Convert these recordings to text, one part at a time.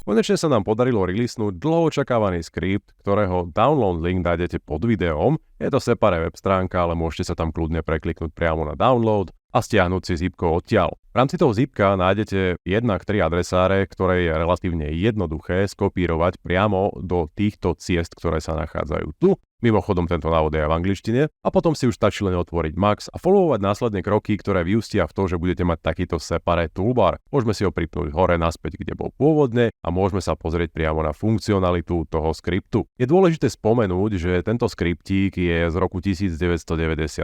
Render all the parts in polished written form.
Konečne sa nám podarilo releasenúť dlho očakávaný skript, ktorého download link nájdete pod videom. Je to separé web stránka, ale môžete sa tam kľudne prekliknúť priamo na download a stiahnuť si zipko odtiaľ. V rámci toho zipka nájdete 1-3 adresáre, ktoré je relatívne jednoduché skopírovať priamo do týchto ciest, ktoré sa nachádzajú tu. Mimochodom tento návod je aj v angličtine a potom si už stačí len otvoriť Max a followovať následne kroky, ktoré vyústia v to, že budete mať takýto separate toolbar. Môžeme si ho pripnúť hore naspäť, kde bol pôvodne a môžeme sa pozrieť priamo na funkcionalitu toho skriptu. Je dôležité spomenúť, že tento skriptík je z roku 1998,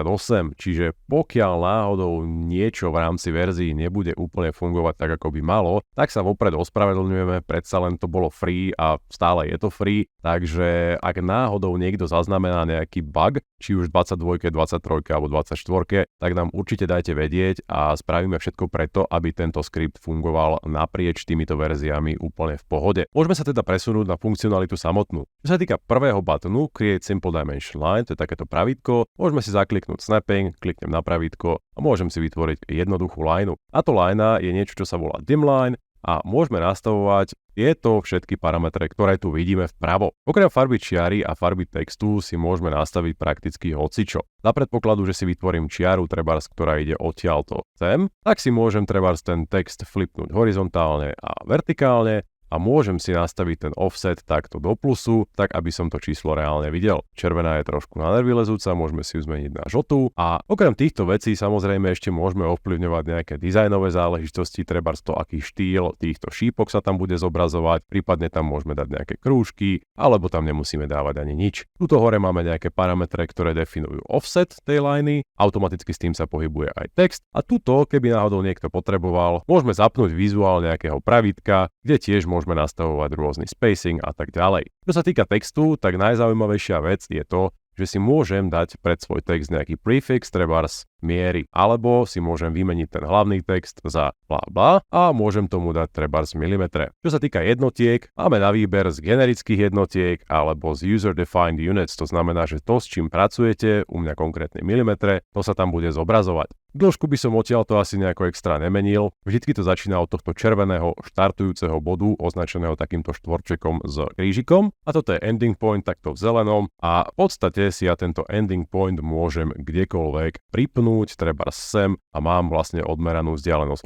čiže pokiaľ náhodou niečo v rámci verzií nebude úplne fungovať tak, ako by malo, tak sa vopred ospravedlňujeme, predsa len to bolo free a stále je to free, takže ak náhodou niekto zaznamená nejaký bug, či už 22, 23 alebo 24, tak nám určite dajte vedieť a spravíme všetko preto, aby tento skript fungoval naprieč týmito verziami úplne v pohode. Môžeme sa teda presunúť na funkcionalitu samotnú. Čo sa týka prvého buttonu Create Simple Dimension Line, to je takéto pravítko, môžeme si zakliknúť Snapping, kliknem na pravítko a môžem si vytvoriť jednoduchú lineu. Táto linea je niečo, čo sa volá dim line a môžeme nastavovať tieto všetky parametre, ktoré tu vidíme vpravo. Okrem farby čiary a farby textu si môžeme nastaviť prakticky hocičo. Za predpokladu, že si vytvorím čiaru trebárs, ktorá ide odtiaľto sem, tak si môžem trebárs ten text flipnúť horizontálne a vertikálne a môžem si nastaviť ten offset takto do plusu, tak aby som to číslo reálne videl. Červená je trošku na nervy lezúca, môžeme si ju zmeniť na žltú a okrem týchto vecí samozrejme ešte môžeme ovplyvňovať nejaké dizajnové záležitosti, trebárs to, aký štýl týchto šípok sa tam bude zobrazovať, prípadne tam môžeme dať nejaké krúžky, alebo tam nemusíme dávať ani nič. Tuto hore máme nejaké parametre, ktoré definujú offset tej liney, automaticky s tým sa pohybuje aj text a tuto, keby náhodou niekto potreboval, môžeme zapnúť vizuál nejakého pravítka, kde tiež môžeme nastavovať rôzny spacing a tak ďalej. Čo sa týka textu, tak najzaujímavejšia vec je to, že si môžem dať pred svoj text nejaký prefix, trebárs miery, alebo si môžem vymeniť ten hlavný text za bla bla a môžem tomu dať trebárs milimetre. Čo sa týka jednotiek, máme na výber z generických jednotiek alebo z user-defined units, to znamená, že to, s čím pracujete, u mňa konkrétne milimetre, to sa tam bude zobrazovať. Dĺžku by som odtiaľto asi nejako extra nemenil, vždycky to začína od tohto červeného štartujúceho bodu, označeného takýmto štvorčekom s krížikom a toto je ending point takto v zelenom a v podstate si ja tento ending point môžem kdekoľvek pripnúť, trebárs sem a mám vlastne odmeranú vzdialenosť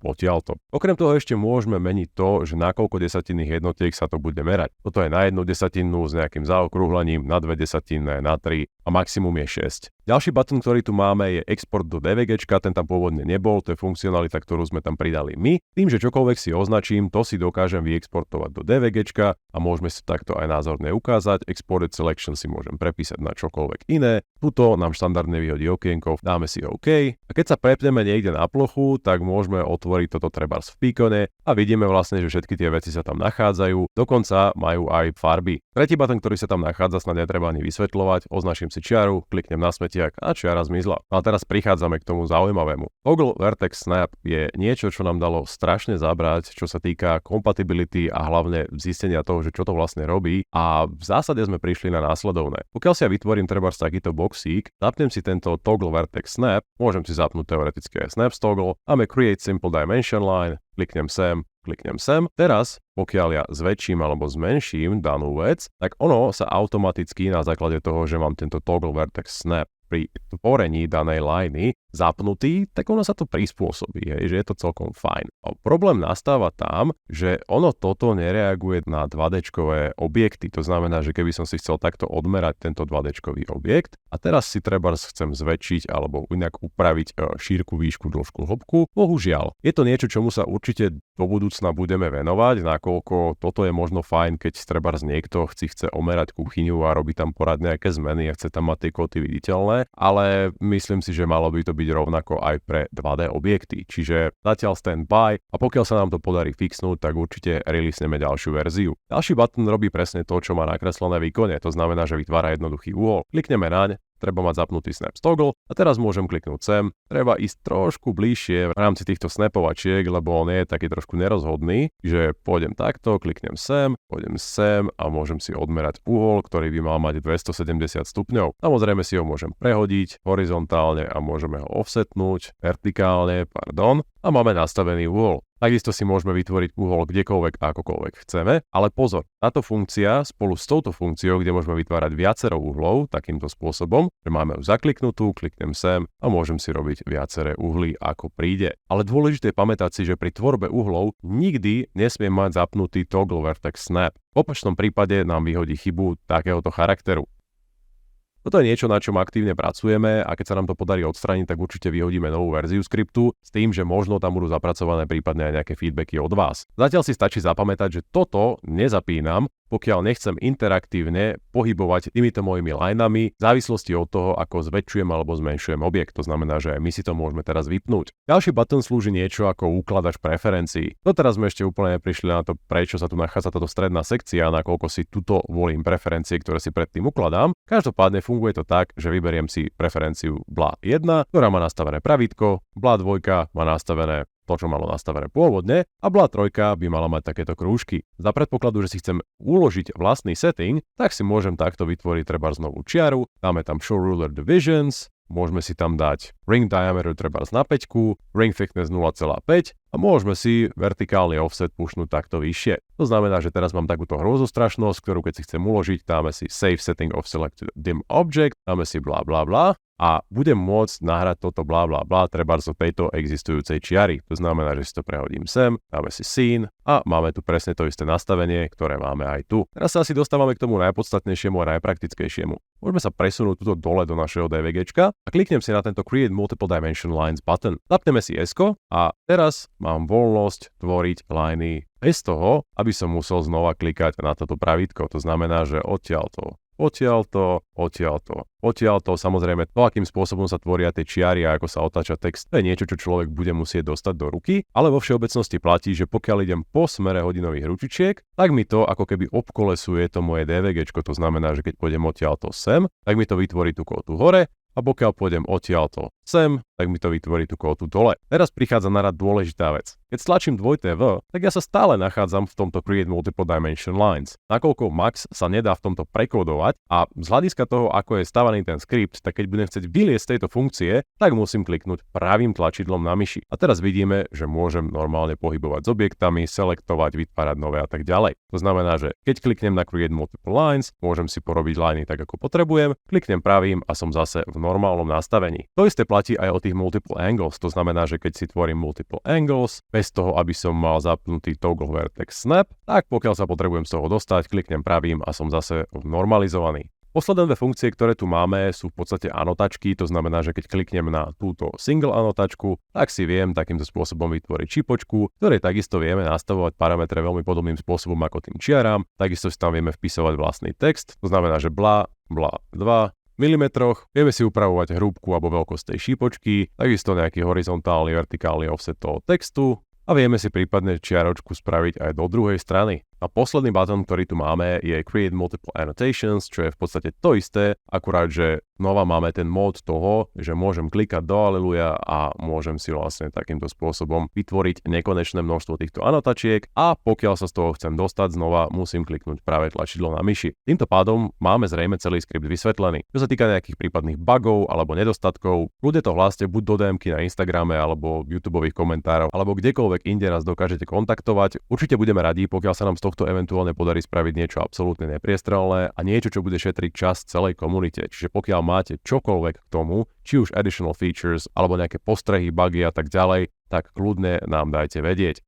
odtiaľto. Okrem toho ešte môžeme meniť to, že na koľko desatinných jednotiek sa to bude merať. Toto je na 1 desatinu s nejakým zaokrúhlením, na 2 desatinné, na 3 a maximum je 6. Ďalší button, ktorý tu máme, je export do DVGčka, ten tam pôvodne nebol, to je funkcionalita, ktorú sme tam pridali my. Tým, že čokoľvek si označím, to si dokážem vyexportovať do DVGčka a môžeme si takto aj názorne ukázať. Exported selection si môžem prepísať na čokoľvek iné. Tuto nám štandardne vyhodí okienko, dáme si OK. A keď sa prepneme niekde na plochu, tak môžeme otvoriť toto trebárs v Pikone a vidíme vlastne, že všetky tie veci sa tam nachádzajú, dokonca majú aj farby. Tretí button, ktorý sa tam nachádza, snad netreba ani vysvetľovať, označím si čiaru, kliknem na smetiak a čiara zmizla. A teraz prichádzame k tomu zaujímavému. Toggle Vertex Snap je niečo, čo nám dalo strašne zabrať, čo sa týka compatibility a hlavne zistenia toho, že čo to vlastne robí a v zásade sme prišli na následovné. Pokiaľ si ja vytvorím trebárs takýto boxík, zapnem si tento Toggle Vertex Snap, môžem si zapnúť teoreticky aj Snap Toggle, máme Create Simple Dimension Line, kliknem sem. Teraz, pokiaľ ja zväčším alebo zmenším danú vec, tak ono sa automaticky na základe toho, že mám tento Toggle Vertex Snap pri tvorení danej liney zapnutý, tak ono sa to prispôsobí, že je to celkom fajn. A problém nastáva tam, že ono toto nereaguje na 2D-čkové objekty, to znamená, že keby som si chcel takto odmerať tento 2D-čkový objekt a teraz si trebárs chcem zväčšiť alebo inak upraviť šírku, výšku, dĺžku, hĺbku, bohužiaľ. Je to niečo, čomu sa určite do budúcna budeme venovať, nakoľko toto je možno fajn, keď trebárs niekto chce omerať kuchyňu a robí tam porad nejaké zmeny a chce tam mať tie koty viditeľné, ale myslím si, že malo by to byť rovnako aj pre 2D objekty. Čiže zatiaľ stand by a pokiaľ sa nám to podarí fixnúť, tak určite releaseneme ďalšiu verziu. Ďalší button robí presne to, čo má nakreslené v ikone, to znamená, že vytvára jednoduchý úhol. Klikneme naň, treba mať zapnutý Snap Toggle a teraz môžem kliknúť sem. Treba ísť trošku bližšie v rámci týchto snapovačiek, lebo on je taký trošku nerozhodný, že pôjdem takto, kliknem sem, pôjdem sem a môžem si odmerať uhol, ktorý by mal mať 270 stupňov. Samozrejme si ho môžem prehodiť horizontálne a môžeme ho offsetnúť vertikálne, a máme nastavený uhol. Takisto si môžeme vytvoriť uhol kdekoľvek a akokoľvek chceme, ale pozor, táto funkcia spolu s touto funkciou, kde môžeme vytvárať viacero uhlov takýmto spôsobom, že máme ju zakliknutú, kliknem sem a môžem si robiť viaceré uhly ako príde. Ale dôležité je pamätať si, že pri tvorbe uhlov nikdy nesmiem mať zapnutý toggle vertex snap. V opačnom prípade nám vyhodí chybu takéhoto charakteru. Toto je niečo, na čom aktívne pracujeme a keď sa nám to podarí odstrániť, tak určite vyhodíme novú verziu skriptu s tým, že možno tam budú zapracované prípadne aj nejaké feedbacky od vás. Zatiaľ si stačí zapamätať, že toto nezapínam, pokiaľ nechcem interaktívne pohybovať týmito mojimi lineami v závislosti od toho, ako zväčšujem alebo zmenšujem objekt. To znamená, že aj my si to môžeme teraz vypnúť. Ďalší button slúži niečo ako ukladač preferencií. Doteraz sme ešte úplne neprišli na to, prečo sa tu nachádza táto stredná sekcia, nakoľko si tuto volím preferencie, ktoré si predtým ukladám. Každopádne funguje to tak, že vyberiem si preferenciu BLA 1, ktorá má nastavené pravítko, BLA 2 má nastavené to, čo malo nastavené pôvodne, a BLA 3 by mala mať takéto krúžky. Za predpokladu, že si chcem uložiť vlastný setting, tak si môžem takto vytvoriť trebárs novú čiaru, dáme tam Show Ruler Divisions, môžeme si tam dať Ring Diameter trebárs na 5, Ring Thickness 0,5 a môžeme si vertikálny offset pušnúť takto vyššie. To znamená, že teraz mám takúto hrozostrašnosť, ktorú keď si chcem uložiť, dáme si Save Setting of Selected Dim Object, dáme si bla bla bla a budem môcť nahrať toto bla bla bla trebárs zo tejto existujúcej čiary. To znamená, že si to prehodím sem, dáme si Scene a máme tu presne to isté nastavenie, ktoré máme aj tu. Teraz sa asi dostávame k tomu najpodstatnejšiemu a najpraktickejšiemu. Môžeme sa presunúť tuto dole do našeho DVGčka a kliknem si na tento Create Multiple Dimension Lines button. Zapneme si S-ko a teraz mám voľnosť tvoriť liney bez toho, aby som musel znova klikať na toto pravítko. To znamená, že odtiaľto, samozrejme to, akým spôsobom sa tvoria tie čiary a ako sa otáča text, to je niečo, čo človek bude musieť dostať do ruky, ale vo všeobecnosti platí, že pokiaľ idem po smere hodinových ručičiek, tak mi to ako keby obkolesuje to moje DVGčko, to znamená, že keď pôjdem odtiaľto sem, tak mi to vytvorí tú kótu hore, a pokiaľ pôjdem odtiaľto sem, tak mi to vytvorí tú kótu dole. Teraz prichádza na rad dôležitá vec. Keď stlačím 2TV, tak ja sa stále nachádzam v tomto Create Multiple Dimension Lines. Nakoľko max sa nedá v tomto prekodovať a z hľadiska toho, ako je stavaný ten skript, tak keď budem chcieť vyliesť z tejto funkcie, tak musím kliknúť pravým tlačidlom na myši. A teraz vidíme, že môžem normálne pohybovať s objektami, selektovať, vytvárať nové a tak ďalej. To znamená, že keď kliknem na Create Multiple Lines, môžem si porobiť liney tak, ako potrebujem, kliknem pravým a som zase v normálnom nastavení. To isté platí aj o tých multiple angles, to znamená, že keď si tvorím multiple angles, bez toho, aby som mal zapnutý toggle vertex snap, tak pokiaľ sa potrebujem z toho dostať, kliknem pravým a som zase normalizovaný. Posledné dve funkcie, ktoré tu máme, sú v podstate anotačky, to znamená, že keď kliknem na túto single anotačku, tak si viem takýmto spôsobom vytvoriť čipočku, ktorej takisto vieme nastavovať parametre veľmi podobným spôsobom ako tým čiaram, takisto si tam vieme vpisovať vlastný text, to znamená, že bla 2 milimetroch, vieme si upravovať hrúbku alebo veľkosť tej šípočky, takisto nejaký horizontálny, vertikálny offset toho textu a vieme si prípadne čiaročku spraviť aj do druhej strany. A posledný button, ktorý tu máme, je Create Multiple Annotations, čo je v podstate to isté, akurát, že znova máme ten mód toho, že môžem klikať do Aleluja a môžem si vlastne takýmto spôsobom vytvoriť nekonečné množstvo týchto anotačiek a pokiaľ sa z toho chcem dostať, znova musím kliknúť práve tlačidlo na myši. Týmto pádom máme zrejme celý skript vysvetlený. Čo sa týka nejakých prípadných bugov alebo nedostatkov, ľudia to hláste buď do DMky na Instagrame alebo YouTubeových komentárov alebo kdekoľvek inde nás dokážete kontaktovať. Určite budeme radi, pokiaľ sa nám z tohto eventuálne podarí spraviť niečo absolútne nepriestrelné a niečo, čo bude šetriť čas celej komunite. Čiže pokiaľ máte čokoľvek k tomu, či už additional features alebo nejaké postrehy, bugy a tak ďalej, tak kľudne nám dajte vedieť.